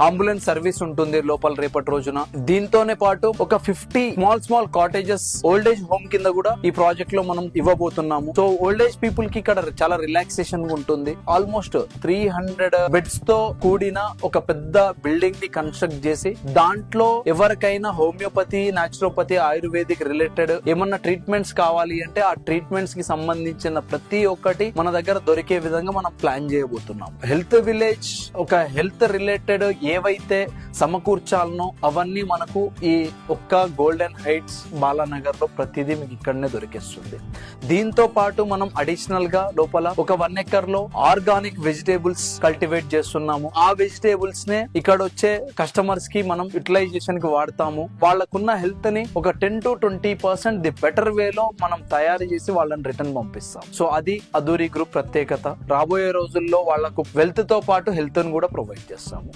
Ambulance service ఉంటుంది లోపల రేపటి రోజున. దీంతోనే పాటు ఒక 50 small cottages old age home కింద కూడా ఈ ప్రాజెక్ట్ లో మనం ఇవ్వబోతున్నాము. సో ఓల్డ్ ఏజ్ పీపుల్ కి ఇక్కడ చాలా రిలాక్సేషన్ ఉంటుంది. ఆల్మోస్ట్ 300 బెడ్స్ తో కూడిన ఒక పెద్ద బిల్డింగ్ ని కన్స్ట్రక్ట్ చేసి దాంట్లో ఎవరికైనా హోమియోపతి, నాచురోపతి, ఆయుర్వేదిక్ రిలేటెడ్ ఏమన్నా ట్రీట్మెంట్స్ కావాలి అంటే ఆ ట్రీట్మెంట్స్ కి సంబంధించిన ప్రతి ఒక్కటి మన దగ్గర దొరికే విధంగా మనం ప్లాన్ చేయబోతున్నాం. హెల్త్ విలేజ్, ఒక హెల్త్ రిలేటెడ్ ఏవైతే సమకూర్చాలనో అవన్నీ మనకు ఈ ఒక్క గోల్డెన్ హైట్స్ బాలానగర్ లో ప్రతిదీ మీకు ఇక్కడనే దొరికేస్తుంది. దీంతో పాటు మనం అడిషనల్ గా లోపల ఒక 1 ఎకర్ లో ఆర్గానిక్ వెజిటేబుల్స్ కల్టివేట్ చేస్తున్నాము. ఆ వెజిటేబుల్స్ నే ఇక్కడ వచ్చే కస్టమర్స్ కి మనం యూటిలైజేషన్ కి వాడతాము. వాళ్ళకున్న హెల్త్ ని ఒక 10 to 20% ది బెటర్ వేలో మనం తయారు చేసి వాళ్ళని రిటర్న్ పంపిస్తాం. సో అది అధూరి గ్రూప్ ప్రత్యేకత. రాబోయే రోజుల్లో వాళ్లకు వెల్త్ తో పాటు హెల్త్ ని కూడా ప్రొవైడ్ చేస్తాము.